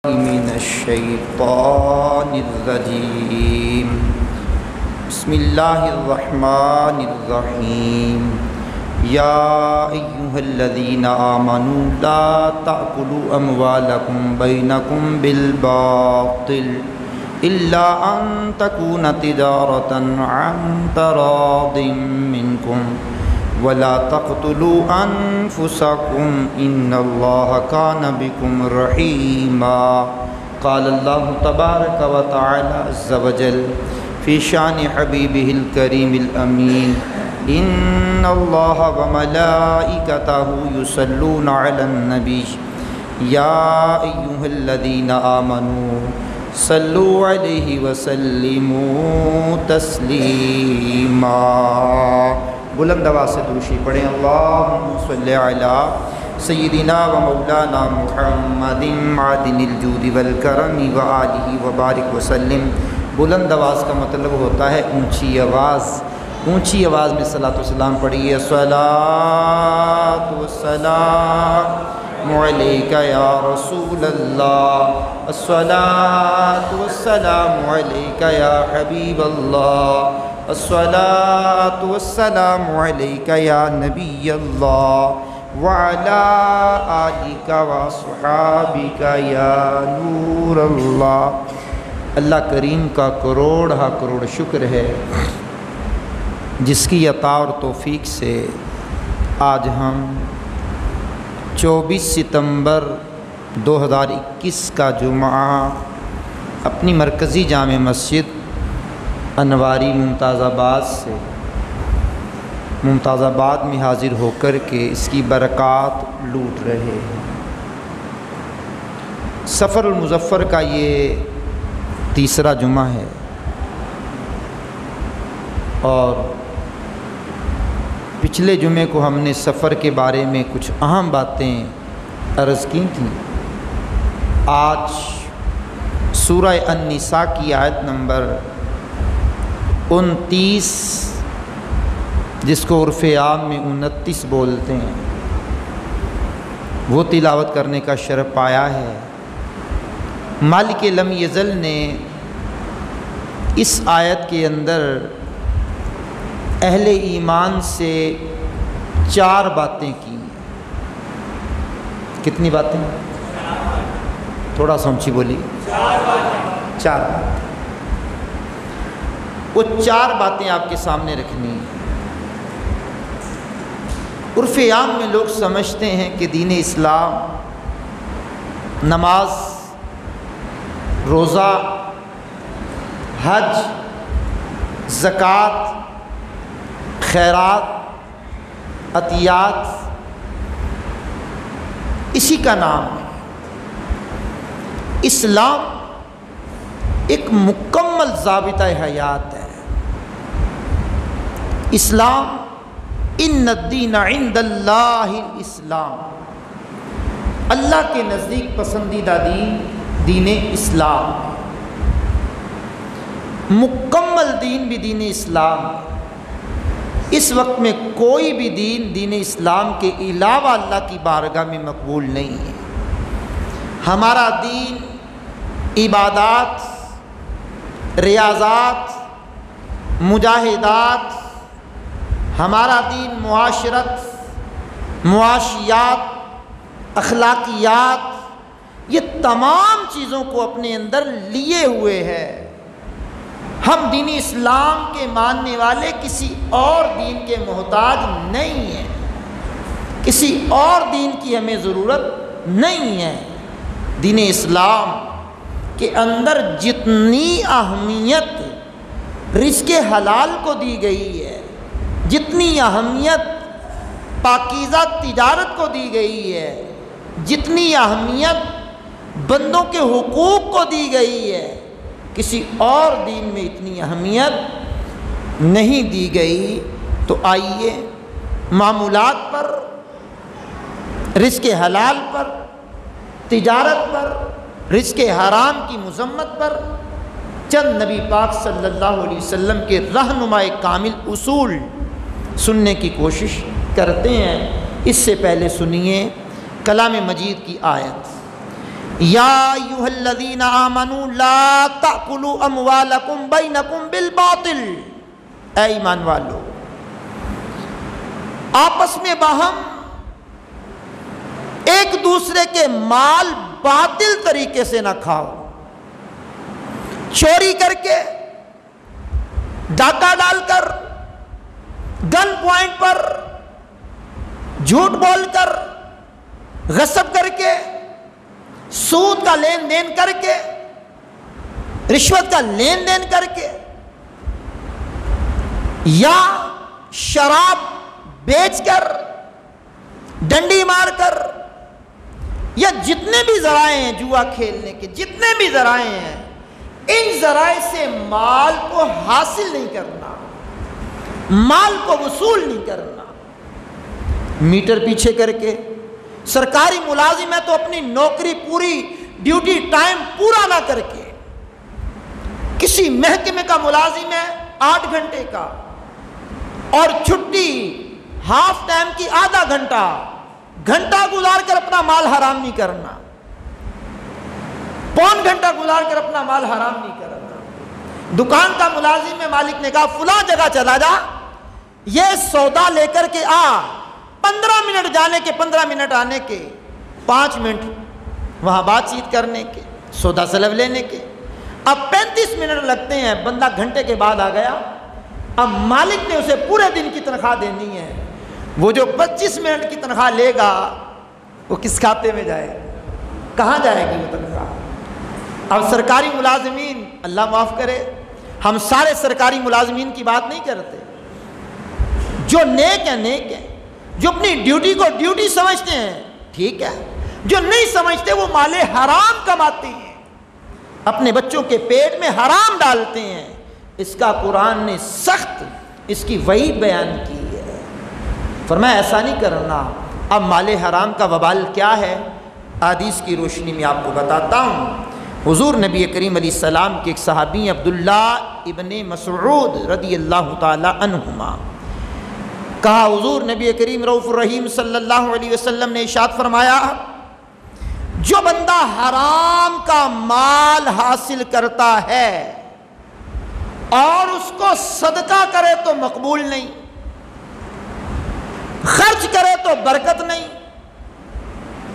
من الشیطان الرجیم بسم اللہ الرحمن الرحیم یا ایہا الذین آمنوا لا تأکلوا اموالکم بینکم بالباطل الا ان تکون تجارتا عن تراض منکم ولا تقتلوا انفسکم ان اللہ کان بکم رحیما قال اللہ تبارک و تعالی عز وجل فی شان حبیبہ الکریم الامین ان اللہ وملائکتہ یصلون علی النبی یا ایہا الذین آمنوا صلوا علیہ وسلموا تسلیما۔ بلند آواز سے دوشی پڑھیں اللہم صلی علی سیدنا و مولانا محمد معدن الجود والکرم و آلہ وبارک وسلم۔ بلند آواز کا مطلب ہوتا ہے اونچی آواز۔ اونچی آواز میں صلاۃ و سلام پڑھیے۔ الصلاۃ والسلام علیک یا رسول اللہ، الصلاۃ والسلام علیک یا حبیب اللہ، الصلاۃ والسلام علیک یا نبی اللہ وعلی آلک واصحابک یا نور اللہ۔ اللہ کریم کا کروڑ کروڑ شکر ہے جس کی عطا اور توفیق سے آج ہم 24 ستمبر 2021 کا جمعہ اپنی مرکزی جامع مسجد انواری ممتاز آباد میں حاضر ہو کر کے اس کی برکات لوٹ رہے ہیں۔ سفر المظفر کا یہ تیسرا جمعہ ہے اور پچھلے جمعے کو ہم نے سفر کے بارے میں کچھ اہم باتیں عرض کی تھیں۔ آج سورہ النساء کی آیت نمبر 29 جس کو عرف عام میں 29 بولتے ہیں وہ تلاوت کرنے کا شرف پایا ہے۔ مالک لم یزل نے اس آیت کے اندر اہل ایمان سے 4 باتیں کی۔ کتنی باتیں؟ تھوڑا سا اونچی بولی۔ 4 باتیں۔ وہ 4 باتیں آپ کے سامنے رکھنی ہیں۔ عرف عام میں لوگ سمجھتے ہیں کہ دین اسلام نماز، روزہ، حج، زکوٰۃ، خیرات، عطیات اسی کا نام ہے۔ اسلام ایک مکمل ضابطہ حیات ہے۔ اسلام ان الدین عند اللہ الاسلام، اللہ کے نزدیک پسندیدہ دین اسلام، مکمل دین بھی دین اسلام۔ اس وقت میں کوئی بھی دین اسلام کے علاوہ اللہ کی بارگاہ میں مقبول نہیں ہے۔ ہمارا دین عبادات، ریاضات، مجاہدات، ہمارا دین معاشرت، معاشیات، اخلاقیات، یہ تمام چیزوں کو اپنے اندر لیے ہوئے ہے۔ ہم دین اسلام کے ماننے والے کسی اور دین کے محتاج نہیں ہیں، کسی اور دین کی ہمیں ضرورت نہیں ہے۔ دین اسلام کے اندر جتنی اہمیت رزق حلال کو دی گئی ہے، جتنی اہمیت پاکیزہ تجارت کو دی گئی ہے، جتنی اہمیت بندوں کے حقوق کو دی گئی ہے، کسی اور دین میں اتنی اہمیت نہیں دی گئی۔ تو آئیے معمولات پر، رزق حلال پر، تجارت پر، رزق حرام کی مذمت پر چند نبی پاک صلی اللہ علیہ وسلم کے رہنمائے کامل اصول سننے کی کوشش کرتے ہیں۔ اس سے پہلے سنیے کلام مجید کی آیت۔ یا ایھا الذین آمنوا لا تأکلوا اموالکم بینکم بالباطل، اے ایمان والو آپس میں باہم ایک دوسرے کے مال باطل طریقے سے نہ کھاؤ، چوری کر کے، ڈاکہ ڈال کر، گن پوائنٹ پر، جھوٹ بول کر، غصب کر کے، سود کا لین دین کر کے، رشوت کا لین دین کر کے، یا شراب بیچ کر، ڈنڈی مار کر، یا جتنے بھی ذرائع ہیں جوا کھیلنے کے، جتنے بھی ذرائع ہیں، ان ذرائع سے مال کو حاصل نہیں کرنا، مال کو وصول نہیں کرنا۔ میٹر پیچھے کر کے، سرکاری ملازم ہے تو اپنی نوکری پوری، ڈیوٹی ٹائم پورا نہ کر کے، کسی محکمے کا ملازم ہے 8 گھنٹے کا اور چھٹی ہاف ٹائم کی آدھا گھنٹہ، گھنٹہ گزار کر اپنا مال حرام نہیں کرنا، پون گھنٹہ گزار کر اپنا مال حرام نہیں کرنا۔ دکان کا ملازم ہے، مالک نے کہا فلاں جگہ چلا جا، یہ سودا لے کر کے آ، 15 منٹ جانے کے، 15 منٹ آنے کے، 5 منٹ وہاں بات چیت کرنے کے، سودا سلب لینے کے، اب 35 منٹ لگتے ہیں، بندہ گھنٹے کے بعد آ گیا، اب مالک نے اسے پورے دن کی تنخواہ دینی ہے، وہ جو 25 منٹ کی تنخواہ لے گا وہ کس کھاتے میں جائے گا؟ کہاں جائے گی وہ تنخواہ؟ اب سرکاری ملازمین، اللہ معاف کرے، ہم سارے سرکاری ملازمین کی بات نہیں کرتے، جو نیک ہیں نیک ہیں، جو اپنی ڈیوٹی کو ڈیوٹی سمجھتے ہیں ٹھیک ہے، جو نہیں سمجھتے وہ مال حرام کماتے ہیں، اپنے بچوں کے پیٹ میں حرام ڈالتے ہیں، اس کا قرآن نے سخت اس کی وعید بیان کی ہے، فرمایا ایسا نہیں کرنا۔ اب مال حرام کا وبال کیا ہے؟ حدیث کی روشنی میں آپ کو بتاتا ہوں۔ حضور نبی کریم علیہ السلام کے ایک صحابی عبداللہ ابن مسعود رضی اللہ تعالی عنہما، کہا حضور نبی کریم رؤوف الرحیم صلی اللہ علیہ وسلم نے ارشاد فرمایا، جو بندہ حرام کا مال حاصل کرتا ہے اور اس کو صدقہ کرے تو مقبول نہیں، خرچ کرے تو برکت نہیں،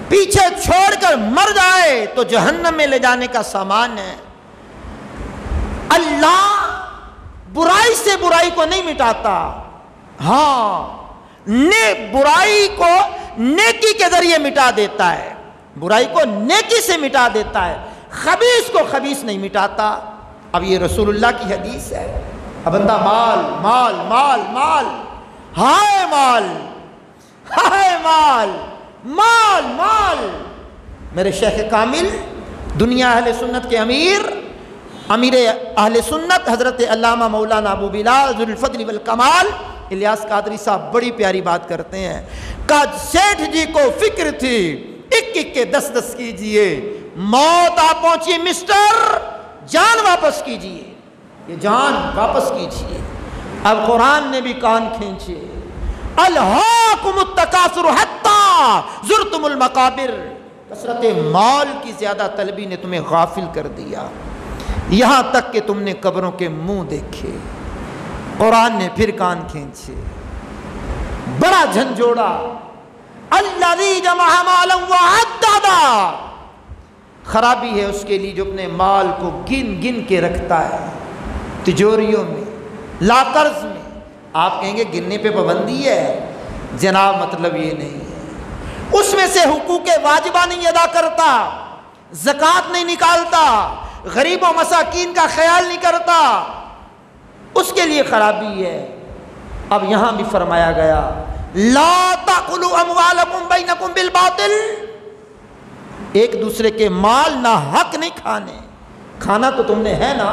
پیچھے چھوڑ کر مر جائے تو جہنم میں لے جانے کا سامان ہے۔ اللہ برائی سے برائی کو نہیں مٹاتا، ہاں برائی کو نیکی کے ذریعے مٹا دیتا ہے، برائی کو نیکی سے مٹا دیتا ہے، خبیث کو خبیث نہیں مٹاتا۔ اب یہ رسول اللہ کی حدیث ہے۔ اب بندہ مال مال مال مال، ہائے مال ہائے مال مال مال۔ میرے شیخ کامل، دنیا اہل سنت کے امیر اہل سنت حضرت علامہ مولانا ابو بلال ذو الفضل والکمال الیاس قادری صاحب بڑی پیاری بات کرتے ہیں کہ سیٹھ جی کو فکر تھی 1 کے 10 کیجئے، موت آ پہنچی مسٹر، جان واپس کیجئے، یہ جان واپس کیجئے۔ اب قرآن نے بھی کان کھینچے، الہاکم التکاثر حتی زرتم المقابر، کثرت مال کی زیادہ طلبی نے تمہیں غافل کر دیا، یہاں تک کہ تم نے قبروں کے منہ دیکھے۔ قرآن نے پھر کان کھینچے، بڑا جھنجھوڑا، الذی جمع مالا وعددا، خرابی ہے اس کے لیے جو اپنے مال کو گن گن کے رکھتا ہے تجوریوں میں، لاکرز میں۔ آپ کہیں گے گننے پہ پابندی ہے، جناب مطلب یہ نہیں ہے، اس میں سے حقوق واجبہ نہیں ادا کرتا، زکوٰۃ نہیں نکالتا، غریب و مساکین کا خیال نہیں کرتا، اس کے لیے خرابی ہے۔ اب یہاں بھی فرمایا گیا لا تأکلوا اموالکم بینکم بالباطل، ایک دوسرے کے مال نہ حق نہیں کھانے، کھانا تو تم نے ہے نا،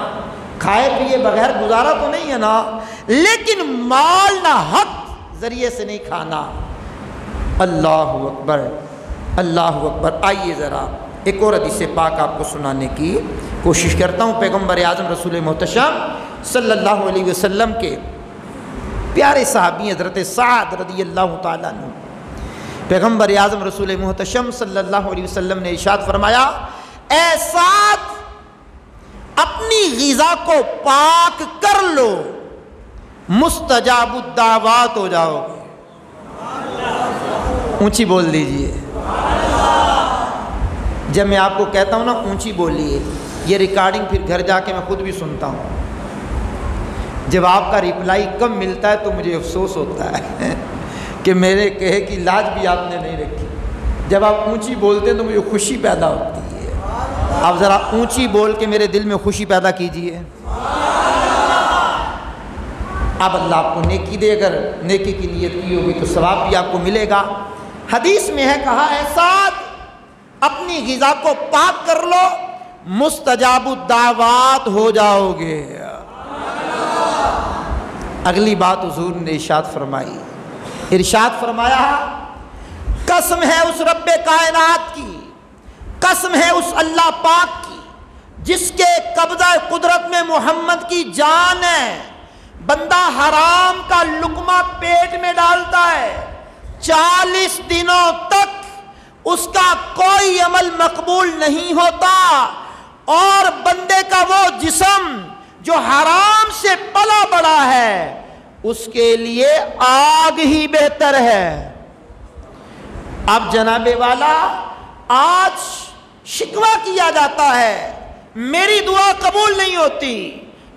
کھائے پیے بغیر گزارا تو نہیں ہے نا، لیکن مال نہ حق ذریعے سے نہیں کھانا۔ اللہ اکبر اللہ اکبر۔ آئیے ذرا ایک اور حدیث پاک آپ کو سنانے کی کوشش کرتا ہوں۔ پیغمبر اعظم رسول محتشم صلی اللہ علیہ وسلم کے پیارے صحابی حضرت سعد رضی اللہ تعالیٰ عنہ، پیغمبر اعظم رسول محتشم صلی اللہ علیہ وسلم نے ارشاد فرمایا اے سعد اپنی غذا کو پاک کر لو، مستجاب الدعوات ہو جاؤ گے۔ اونچی بول دیجئے۔ جب میں آپ کو کہتا ہوں نا اونچی بولیے، یہ ریکارڈنگ پھر گھر جا کے میں خود بھی سنتا ہوں۔ جب آپ کا ریپلائی کم ملتا ہے تو مجھے افسوس ہوتا ہے کہ میرے کہے کی لاج بھی آپ نے نہیں رکھی۔ جب آپ اونچی بولتے ہیں تو مجھے خوشی پیدا ہوتی ہے۔ آپ ذرا اونچی بول کے میرے دل میں خوشی پیدا کیجئے۔ اب اللہ آپ کو نیکی دے، اگر نیکی کی نیت کی ہوگی تو ثواب بھی آپ کو ملے گا۔ حدیث میں ہے کہا اے سعد اپنی غذا کو پاک کر لو، مستجاب الدعوات ہو جاؤ گے۔ اگلی بات حضور نے ارشاد فرمائی، ارشاد فرمایا قسم ہے اس رب کائنات کی، قسم ہے اس اللہ پاک کی جس کے قبضہ قدرت میں محمد کی جان ہے، بندہ حرام کا لقمہ پیٹ میں ڈالتا ہے 40 دنوں تک اس کا کوئی عمل مقبول نہیں ہوتا، اور بندے کا وہ جسم جو حرام سے پلا بڑا ہے اس کے لیے آگ ہی بہتر ہے۔ اب جناب والا آج شکوہ کیا جاتا ہے میری دعا قبول نہیں ہوتی،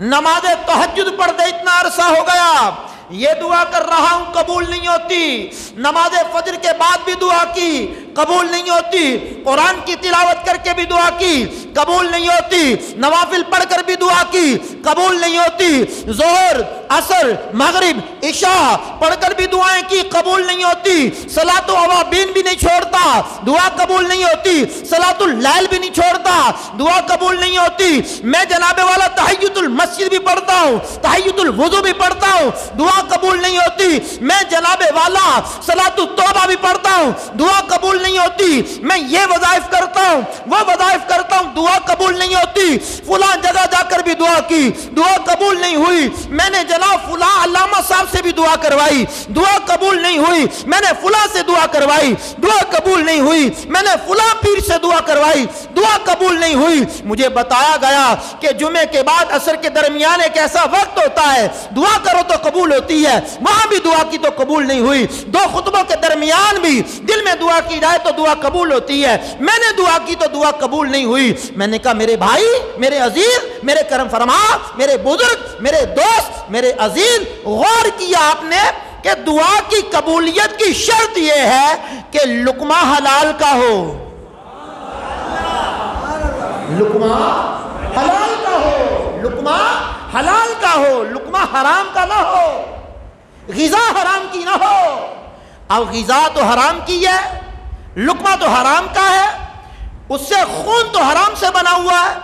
نماز تہجد پڑھتے اتنا عرصہ ہو گیا، یہ دعا کر رہا ہوں قبول نہیں ہوتی، نماز فجر کے بعد بھی دعا کی قبول نہیں ہوتی، قرآن کی تلاوت کر کے بھی دعا کی قبول نہیں ہوتی، نوافل پڑھ کر بھی دعا کی قبول نہیں ہوتی، ظہر عصر مغرب عشاء پڑھ کر بھی دعائیں کی قبول نہیں ہوتی، صلاۃ اوابین بھی نہیں چھوڑتا دعا قبول نہیں ہوتی، صلاۃ اللیل بھی نہیں چھوڑتا دعا قبول نہیں ہوتی، میں جناب والا تحیۃ المسجد بھی پڑھتا ہوں، تحیۃ الوضو بھی پڑھتا ہوں، دعا قبول نہیں ہوتی، میں جناب والا صلاۃ التوبہ بھی پڑھتا ہوں، دعا قبول نہیں ہوتی، میں یہ وظائف کرتا ہوں وہ وظائف کرتا ہوں، دعا قبول نہیں ہوتی، فلاں جگہ جا کر بھی دعا کی دعا قبول نہیں ہوئی، میں نے جناب فلاں علامہ صاحب سے بھی دعا کروائی دعا قبول نہیں ہوئی، میں نے فلاں سے دعا کروائی دعا قبول نہیں ہوئی، میں نے فلاں پیر سے دعا کروائی دعا قبول نہیں ہوئی۔ مجھے بتایا گیا کہ جمعے کے بعد عصر کے درمیان ایک ایسا وقت ہوتا ہے دعا کرو تو قبول ہوتی ہے، وہاں بھی دعا کی تو قبول نہیں ہوئی، دو خطبوں کے درمیان بھی دل میں دعا کی جائے تو دعا قبول ہوتی ہے، میں نے دعا کی تو دعا قبول نہیں ہوئی۔ میں نے کہا میرے بھائی میرے عزیز میرے کرم فرما میرے بزرگ میرے دوست میرے عزیز، غور کیا آپ نے کہ دعا کی قبولیت کی شرط یہ ہے کہ لقمہ حلال کا ہو، لقمہ حلال کا ہو، لقمہ حلال کا ہو، لقمہ حرام کا نہ ہو، غذا حرام کی نہ ہو۔ اب غذا تو حرام کی ہے، لقمہ تو حرام کا ہے، اس سے خون تو حرام سے بنا ہوا ہے،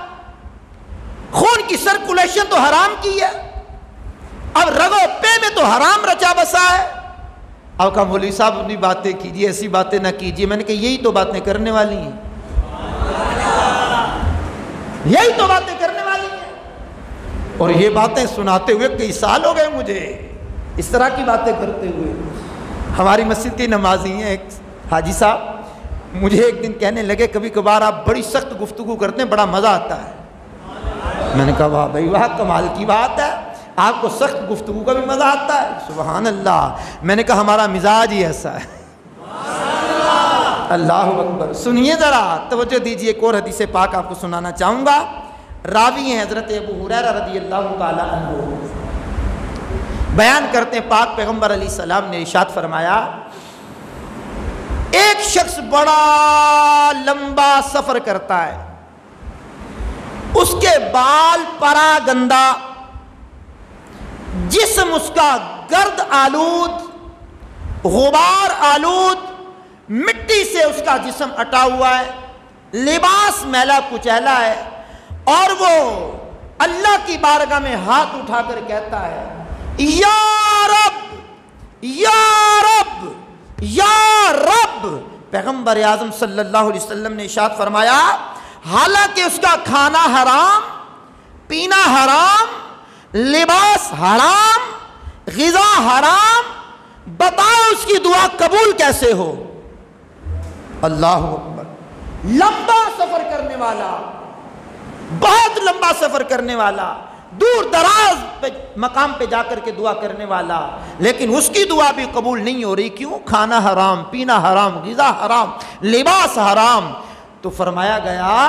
خون کی سرکولیشن تو حرام کی ہے، اب رگو پے میں تو حرام رچا بسا ہے۔ اب کہا مولوی صاحب اپنی باتیں کیجئے، ایسی باتیں نہ کیجئے۔ میں نے کہا یہی تو باتیں کرنے والی ہیں، یہی تو باتیں کرنے والی ہیں، اور یہ باتیں سناتے ہوئے کئی سال ہو گئے مجھے اس طرح کی باتیں کرتے ہوئے۔ ہماری مسجد کے نمازی ہیں ایک حاجی صاحب، مجھے ایک دن کہنے لگے کبھی کبھار آپ بڑی سخت گفتگو کرتے ہیں بڑا مزہ آتا ہے۔ میں نے کہا واہ بھائی واہ کمال کی بات ہے، آپ کو سخت گفتگو کا بھی مزہ آتا ہے؟ سبحان اللہ۔ میں نے کہا ہمارا مزاج ہی ایسا ہے۔ اللہ اکبر۔ سنیے ذرا توجہ دیجئے، ایک اور حدیث پاک آپ کو سنانا چاہوں گا۔ راوی ہیں حضرت ابو ہریرہ رضی اللہ تعالی عنہ، بیان کرتے ہیں پاک پیغمبر علیہ السلام نے ارشاد فرمایا ایک شخص بڑا لمبا سفر کرتا ہے، اس کے بال پرا گندا، جسم اس کا گرد آلود غبار آلود، مٹی سے اس کا جسم اٹا ہوا ہے، لباس میلا کچیلا ہے، اور وہ اللہ کی بارگاہ میں ہاتھ اٹھا کر کہتا ہے یا رب یا رب یا رب۔ پیغمبر اعظم صلی اللہ علیہ وسلم نے ارشاد فرمایا حالانکہ اس کا کھانا حرام، پینا حرام، لباس حرام، غذا حرام، بتاؤ اس کی دعا قبول کیسے ہو؟ اللہ اکبر۔ لمبا سفر کرنے والا، بہت لمبا سفر کرنے والا، دور دراز پہ مقام پہ جا کر کے دعا کرنے والا، لیکن اس کی دعا بھی قبول نہیں ہو رہی. کیوں؟ کھانا حرام، پینا حرام، غذا حرام، لباس حرام. تو فرمایا گیا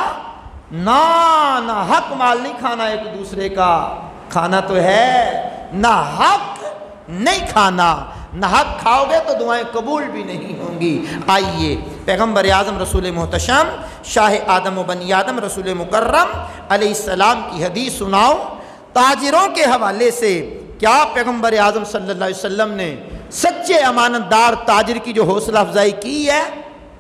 نہ حق مال نہیں کھانا ایک دوسرے کا، کھانا تو ہے، نہ حق نہیں کھانا. نہ حق کھاؤ گے تو دعائیں قبول بھی نہیں ہوں گی. آئیے پیغمبر اعظم رسول محتشم شاہ آدم و بنی آدم رسول مکرم علیہ السلام کی حدیث سناؤ تاجروں کے حوالے سے. کیا پیغمبر اعظم صلی اللہ علیہ وسلم نے سچے امانت دار تاجر کی جو حوصلہ افزائی کی ہے،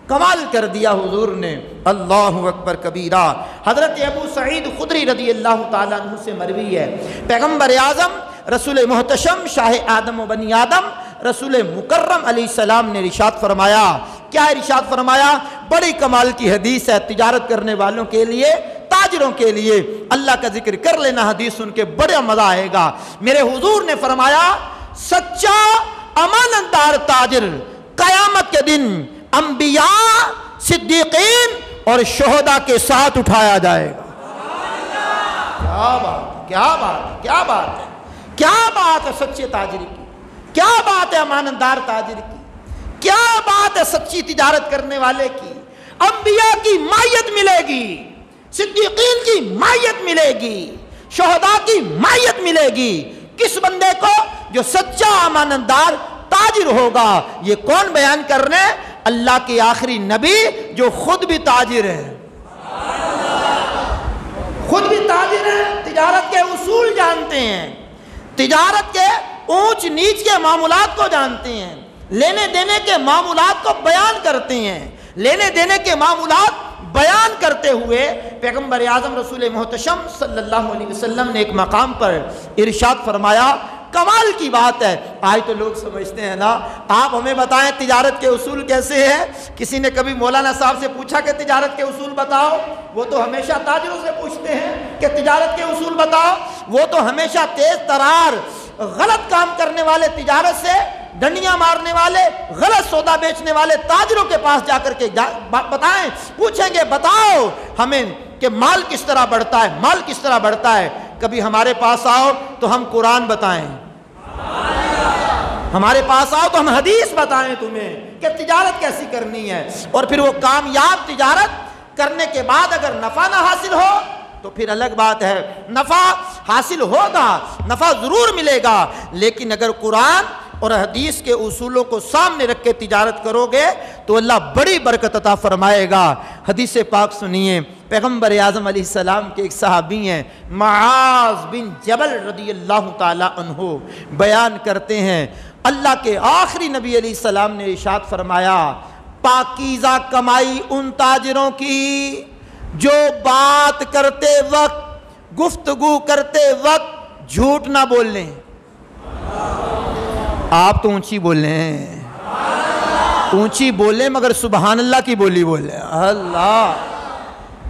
کمال کر دیا حضور نے. اللہ اکبر کبیرہ. حضرت ابو سعید خدری رضی اللہ تعالیٰ عنہ سے مروی ہے، پیغمبر اعظم رسول محتشم شاہ آدم و بنی آدم رسول مکرم علیہ السلام نے ارشاد فرمایا. کیا ارشاد فرمایا؟ بڑی کمال کی حدیث ہے تجارت کرنے والوں کے لیے، تاجروں کے لیے. اللہ کا ذکر کر لینا، حدیث سن کے بڑا مزہ آئے گا. میرے حضور نے فرمایا سچا امانت دار تاجر قیامت کے دن انبیاء، صدیقین اور شہداء کے ساتھ اٹھایا جائے گا. کیا بات، کیا بات، کیا بات ہے، کیا بات ہے سچے تاجر کی، کیا بات ہے امانت دار تاجر کی، کیا بات ہے سچی تجارت کرنے والے کی. انبیاء کی مائیت ملے گی، صدیقین کی مائیت ملے گی، شہداء کی مائیت ملے گی. کس بندے کو؟ جو سچا امانت دار تاجر ہوگا. یہ کون بیان کر رہے ہیں؟ اللہ کے آخری نبی جو خود بھی تاجر ہے، خود بھی تاجر ہیں، تجارت کے اصول جانتے ہیں، تجارت کے اونچ نیچ کے معاملات کو جانتے ہیں، لینے دینے کے معاملات کو بیان کرتے ہیں. لینے دینے کے معاملات بیان کرتے ہوئے پیغمبر اعظم رسول محتشم صلی اللہ علیہ وسلم نے ایک مقام پر ارشاد فرمایا. کمال کی بات ہے. آج تو لوگ سمجھتے ہیں نا، آپ ہمیں بتائیں تجارت کے اصول کیسے ہیں. کسی نے کبھی مولانا صاحب سے پوچھا کہ تجارت کے اصول بتاؤ؟ وہ تو ہمیشہ تاجروں سے پوچھتے ہیں کہ تجارت کے اصول بتاؤ. وہ تو ہمیشہ تیز ترار غلط کام کرنے والے، تجارت سے ڈنڈیاں مارنے والے، غلط سودا بیچنے والے تاجروں کے پاس جا کر کے بتائیں، پوچھیں گے بتاؤ ہمیں کہ مال کس طرح بڑھتا ہے، مال کس طرح بڑھتا ہے. کبھی ہمارے پاس آؤ تو ہم قرآن بتائیں، ہمارے پاس آؤ تو ہم حدیث بتائیں تمہیں کہ تجارت کیسی کرنی ہے. اور پھر وہ کامیاب تجارت کرنے کے بعد اگر نفع نہ حاصل ہو تو پھر الگ بات ہے. نفع حاصل ہوگا، نفع ضرور ملے گا، لیکن اگر قرآن اور حدیث کے اصولوں کو سامنے رکھ کے تجارت کرو گے تو اللہ بڑی برکت عطا فرمائے گا. حدیث پاک سنیے، پیغمبر اعظم علیہ السلام کے ایک صحابی ہیں معاذ بن جبل رضی اللہ تعالی عنہ، بیان کرتے ہیں اللہ کے آخری نبی علیہ السلام نے ارشاد فرمایا پاکیزہ کمائی ان تاجروں کی جو بات کرتے وقت، گفتگو کرتے وقت جھوٹ نہ بول لیں. آپ تو اونچی بولیں، اونچی بولیں مگر سبحان اللہ کی بولی بولیں. اللہ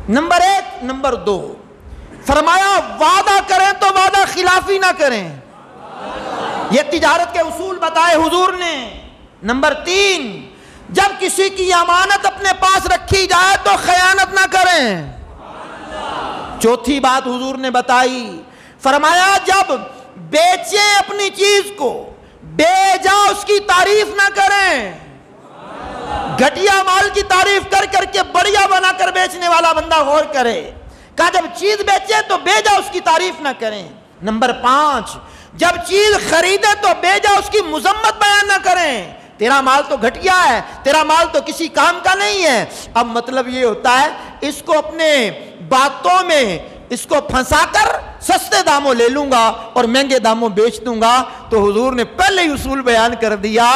نمبر 1. نمبر 2 فرمایا وعدہ کریں تو وعدہ خلافی نہ کریں. یہ تجارت کے اصول بتائے حضور نے. نمبر 3 جب کسی کی امانت اپنے پاس رکھی جائے تو خیانت نہ کریں. چوتھی بات حضور نے بتائی، فرمایا جب بیچیں اپنی چیز کو بے جا اس کی تعریف نہ کریں. گھٹیا مال کی تعریف کر کر کے بڑھیا بنا کر بیچنے والا بندہ غور کرے. کہا جب چیز بیچے تو بے جا اس کی تعریف نہ کریں. نمبر 5 جب چیز خریدے تو بے جا اس کی مذمت بیان نہ کریں. تیرا مال تو گھٹیا ہے، تیرا مال تو کسی کام کا نہیں ہے. اب مطلب یہ ہوتا ہے اس کو اپنے باتوں میں اس کو پھنسا کر سستے داموں لے لوں گا اور مہنگے داموں بیچ دوں گا. تو حضور نے پہلے ہی اصول بیان کر دیا،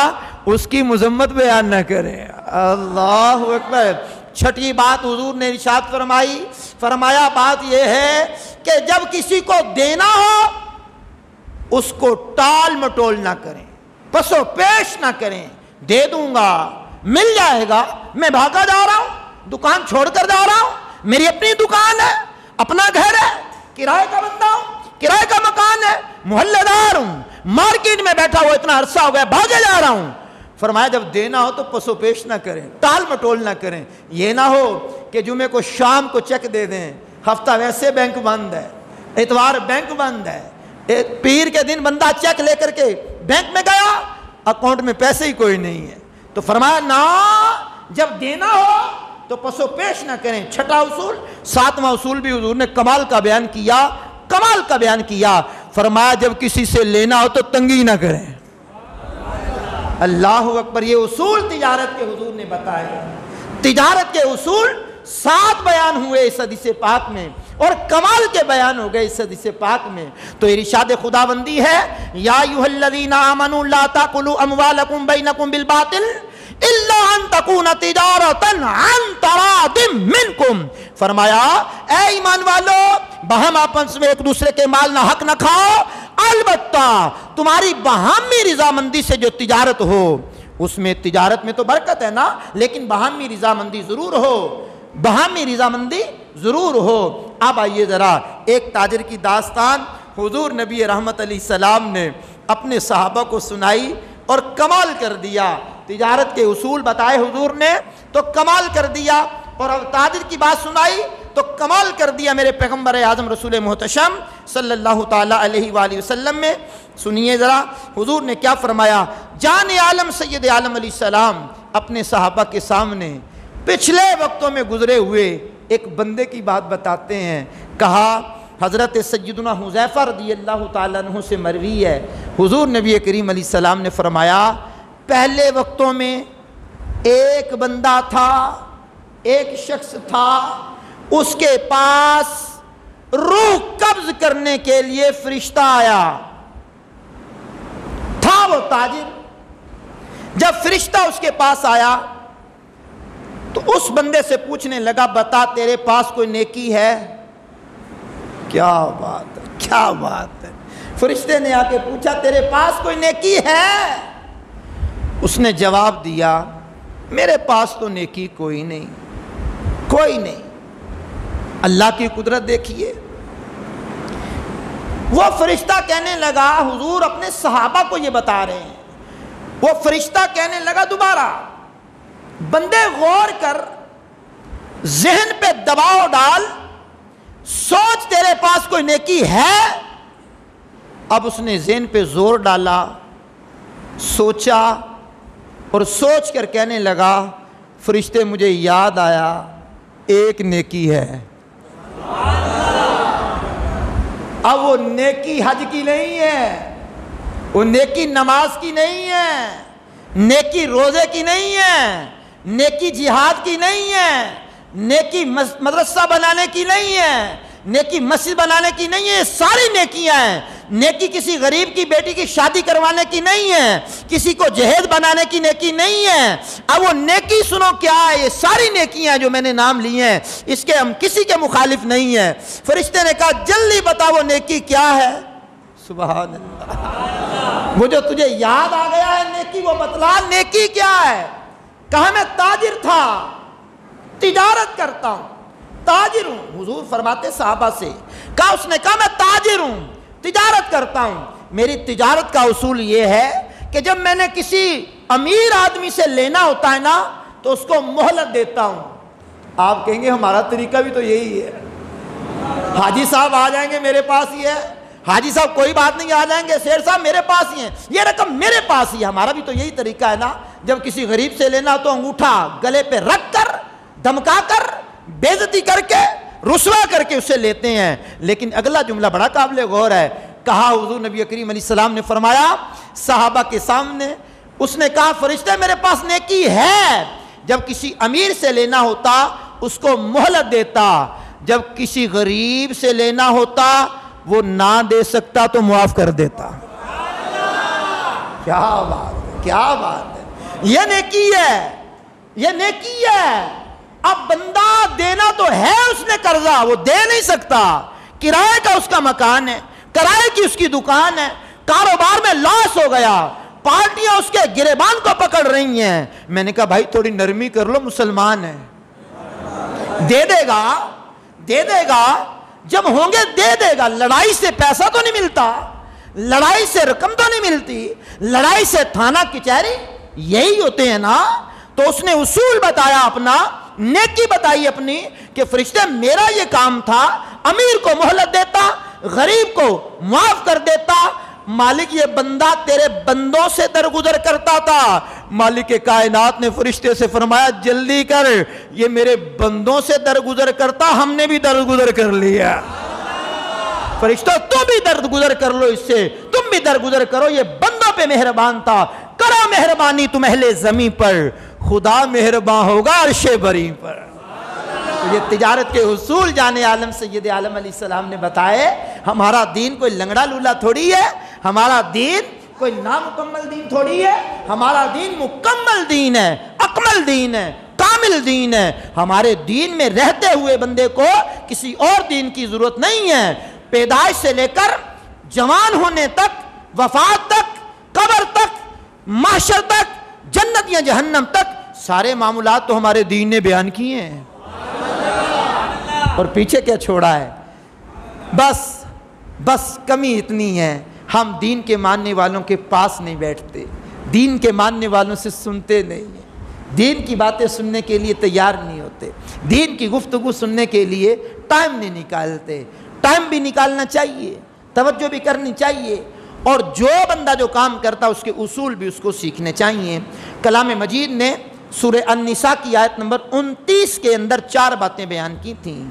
اس کی مذمت بیان نہ کریں. اللہ اکبر. چھٹی بات حضور نے ارشاد فرمائی، فرمایا بات یہ ہے کہ جب کسی کو دینا ہو اس کو ٹال مٹول نہ کریں، پسو پیش نہ کریں. دے دوں گا، مل جائے گا، میں بھاگا جا رہا ہوں، دکان چھوڑ کر جا رہا ہوں، میری اپنی دکان ہے، اپنا گھر ہے، کرائے کا بندہ ہوں، کرائے کا مکان ہے، محلے دار ہوں، مارکیٹ میں بیٹھا ہوا اتنا عرصہ ہو گیا، بھاگے جا رہا ہوں. فرمایا جب دینا ہو تو پسو پیش نہ کریں، ٹال مٹول نہ کریں. یہ نہ ہو کہ جمعے کو شام کو چیک دے دیں، ہفتہ ویسے بینک بند ہے، اتوار بینک بند ہے، پیر کے دن بندہ چیک لے کر کے بینک میں گیا، اکاؤنٹ میں پیسے ہی کوئی نہیں ہے۔ تو فرمایا نا، جب دینا ہو تو پسو پیش نہ کریں۔ چھٹا اصول، ساتواں اصول بھی حضور نے کمال کا بیان کیا، کمال کا بیان کیا۔ فرمایا جب کسی سے لینا ہو تو تنگی نہ کریں۔ اللہ اکبر، یہ اصول تجارت کے حضور نے بتائے۔ تجارت کے اصول 7 بیان ہوئے اس حدیث پاک میں، اور کمال کے بیان ہو گئے اس حدیث پاک میں۔ تو ارشاد خداوندی ہے، یا ایھا الذین آمنوا لا تاکلوا اموالکم بینکم بالباطل الا ان تکون تجارۃ عن تراض منکم۔ فرمایا اے ایمان والو، باہم آپس میں ایک دوسرے کے مال نہ حق نہ کھاؤ، البتہ تمہاری باہمی رضامندی سے جو تجارت ہو، اس میں تجارت میں تو برکت ہے نا، لیکن باہمی رضامندی ضرور ہو، باہمی رضامندی ضرور ہو۔ اب آئیے ذرا ایک تاجر کی داستان حضور نبی رحمت علیہ السلام نے اپنے صحابہ کو سنائی اور کمال کر دیا۔ تجارت کے اصول بتائے حضور نے تو کمال کر دیا، اور اب تاجر کی بات سنائی تو کمال کر دیا میرے پیغمبر اعظم رسول محتشم صلی اللہ تعالیٰ علیہ وآلہ وسلم میں۔ سنیے ذرا حضور نے کیا فرمایا۔ جان عالم سید عالم علیہ السلام اپنے صحابہ کے سامنے پچھلے وقتوں میں گزرے ہوئے ایک بندے کی بات بتاتے ہیں۔ کہا، حضرت سیدنا حذیفہ رضی اللہ تعالیٰ عنہ سے مروی ہے، حضور نبی کریم علیہ السلام نے فرمایا، پہلے وقتوں میں ایک بندہ تھا، ایک شخص تھا، اس کے پاس روح قبض کرنے کے لیے فرشتہ آیا تھا، وہ تاجر۔ جب فرشتہ اس کے پاس آیا تو اس بندے سے پوچھنے لگا، بتا تیرے پاس کوئی نیکی ہے؟ کیا بات ہے، کیا بات ہے۔ فرشتے نے آ کے پوچھا، تیرے پاس کوئی نیکی ہے؟ اس نے جواب دیا، میرے پاس تو نیکی کوئی نہیں، کوئی نہیں۔ اللہ کی قدرت دیکھیے، وہ فرشتہ کہنے لگا، حضور اپنے صحابہ کو یہ بتا رہے ہیں، وہ فرشتہ کہنے لگا دوبارہ، بندے غور کر، ذہن پہ دباؤ ڈال، سوچ تیرے پاس کوئی نیکی ہے؟ اب اس نے ذہن پہ زور ڈالا، سوچا، اور سوچ کر کہنے لگا، فرشتے مجھے یاد آیا، ایک نیکی ہے۔ اب وہ نیکی حج کی نہیں ہے، وہ نیکی نماز کی نہیں ہے، نیکی روزے کی نہیں ہے، نیکی جہاد کی نہیں ہے، نیکی مدرسہ بنانے کی نہیں ہے، نیکی مسجد بنانے کی نہیں ہے، ساری نیکیاں ہیں۔ نیکی کسی غریب کی بیٹی کی شادی کروانے کی نہیں ہے، کسی کو جہیز بنانے کی نیکی نہیں ہے۔ اب وہ نیکی سنو کیا ہے، یہ ساری نیکیاں جو میں نے نام لی ہیں، اس کے ہم کسی کے مخالف نہیں ہیں۔ فرشتے نے کہا، جلدی بتا وہ نیکی کیا ہے۔ سبحان اللہ، وہ جو تجھے یاد آ گیا ہے نیکی، وہ بتلا نیکی کیا ہے۔ کہا، میں تاجر تھا، تجارت کرتا ہوں، تاجر ہوں۔ حضور فرماتے صحابہ سے، کہا، اس نے کہا میں تاجر ہوں، تجارت کرتا ہوں، میری تجارت کا اصول یہ ہے کہ جب میں نے کسی امیر آدمی سے لینا ہوتا ہے نا تو اس کو مہلت دیتا ہوں۔ آپ کہیں گے ہمارا طریقہ بھی تو یہی ہے، حاجی صاحب آ جائیں گے میرے پاس ہی ہے، حاجی صاحب کوئی بات نہیں آ جائیں گے، شیر صاحب میرے پاس ہی ہیں، یہ رقم میرے پاس ہی ہے۔ ہمارا بھی تو یہی طریقہ ہے نا، جب کسی غریب سے لینا تو انگوٹھا گلے پہ رکھ کر، دمکا کر، بے عزتی کر کے، رسوا کر کے اسے لیتے ہیں۔ لیکن اگلا جملہ بڑا قابل غور ہے۔ کہا، حضور نبی کریم علیہ السلام نے فرمایا صحابہ کے سامنے، اس نے کہا، فرشتے میرے پاس نیکی ہے، جب کسی امیر سے لینا ہوتا اس کو مہلت دیتا، جب کسی غریب سے لینا ہوتا وہ نہ دے سکتا تو معاف کر دیتا۔ کیا بات ہے، کیا بات ہے، یہ نیکی ہے، یہ نیکی ہے۔ اب بندہ دینا تو ہے، اس نے قرضہ وہ دے نہیں سکتا، کرائے کا اس کا مکان ہے، کرائے کی اس کی دکان ہے، کاروبار میں لاس ہو گیا، پارٹیاں اس کے گریبان کو پکڑ رہی ہیں۔ میں نے کہا بھائی تھوڑی نرمی کر لو، مسلمان ہے، دے دے گا، دے دے گا، جب ہوں گے دے دے گا۔ لڑائی سے پیسہ تو نہیں ملتا، لڑائی سے رقم تو نہیں ملتی، لڑائی سے تھانہ کچہری یہی ہوتے ہیں نا۔ تو اس نے اصول بتایا اپنا، نیکی بتائی اپنی کہ فرشتے میرا یہ کام تھا، امیر کو مہلت دیتا، غریب کو معاف کر دیتا۔ مالک یہ بندہ تیرے بندوں سے درگزر کرتا تھا، مالک کائنات نے فرشتے سے فرمایا جلدی کر، یہ میرے بندوں سے درگزر کرتا، ہم نے بھی درگزر کر لیا۔ فرشتوں تم بھی درگزر کر لو، اس سے تم بھی درگزر کرو، یہ بندوں پہ مہربان تھا، کرو مہربانی تم اہل زمین پر، خدا مہربان ہوگا عرش بری پر۔ تو یہ تجارت کے اصول جانے عالم سید عالم علیہ السلام نے بتائے۔ ہمارا دین کوئی لنگڑا لولا تھوڑی ہے، ہمارا دین کوئی نامکمل دین تھوڑی ہے، ہمارا دین مکمل دین ہے، اکمل دین ہے، کامل دین ہے۔ ہمارے دین میں رہتے ہوئے بندے کو کسی اور دین کی ضرورت نہیں ہے۔ پیدائش سے لے کر جوان ہونے تک، وفات تک، قبر تک، محشر تک، جنت یا جہنم تک، سارے معاملات تو ہمارے دین نے بیان کیے ہیں، اور پیچھے کیا چھوڑا ہے؟ بس کمی اتنی ہے، ہم دین کے ماننے والوں کے پاس نہیں بیٹھتے، دین کے ماننے والوں سے سنتے نہیں ہیں، دین کی باتیں سننے کے لیے تیار نہیں ہوتے، دین کی گفتگو سننے کے لیے ٹائم نہیں نکالتے۔ ٹائم بھی نکالنا چاہیے، توجہ بھی کرنی چاہیے، اور جو بندہ جو کام کرتا اس کے اصول بھی اس کو سیکھنے چاہیے۔ کلام مجید نے سورہ النساء کی آیت نمبر 29 کے اندر 4 باتیں بیان کی تھیں،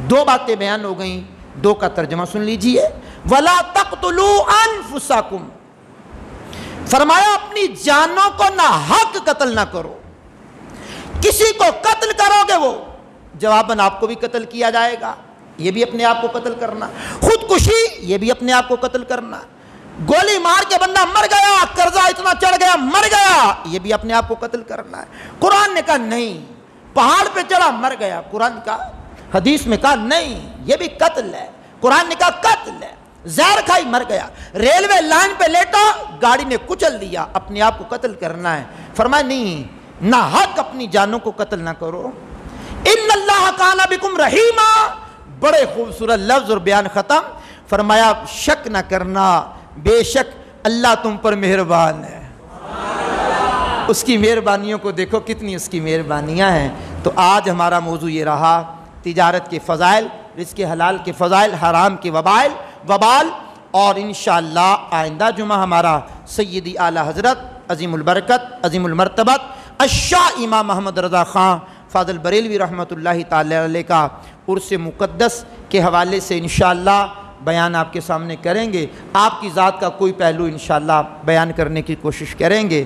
2 باتیں بیان ہو گئیں، 2 کا ترجمہ سن لیجئے۔ وَلَا تَقْتُلُوا أَنفُسَكُمْ، فرمایا اپنی جانوں کو ناحق قتل نہ کرو۔ کسی کو قتل کرو گے وہ جواباً آپ کو بھی قتل کیا جائے گا، یہ بھی اپنے آپ کو قتل کرنا۔ خودکشی، یہ بھی اپنے آپ کو قتل کرنا۔ گولی مار کے بندہ مر گیا، قرضہ اتنا چڑھ گیا مر گیا، یہ بھی اپنے آپ کو قتل کرنا ہے۔ قرآن نے کہا نہیں، پہاڑ پہ چڑھا مر گیا، قرآن کا حدیث میں کہا نہیں، یہ بھی قتل ہے، قرآن نے کہا قتل ہے۔ زہر کھائی مر گیا، ریلوے لائن پہ لیٹا گاڑی نے کچل دیا، اپنے آپ کو قتل کرنا ہے۔ فرمایا نہیں، نہ حق اپنی جانوں کو قتل نہ کرو۔ ان اللہ کان بکم رحیما، بڑے خوبصورت لفظ اور بیان ختم۔ فرمایا شک نہ کرنا، بے شک اللہ تم پر مہربان ہے۔ اس کی مہربانیوں کو دیکھو کتنی اس کی مہربانیاں ہیں۔ تو آج ہمارا موضوع یہ رہا، تجارت کے فضائل، رزق حلال کے فضائل، حرام کے وبال، اور انشاءاللہ آئندہ جمعہ ہمارا سیدی اعلیٰ حضرت عظیم البرکت عظیم المرتبت الشاہ امام محمد رضا خان فاضل بریلوی رحمۃ اللہ تعالی علیہ کا عرس مقدس کے حوالے سے انشاءاللہ بیان آپ کے سامنے کریں گے۔ آپ کی ذات کا کوئی پہلو انشاءاللہ بیان کرنے کی کوشش کریں گے۔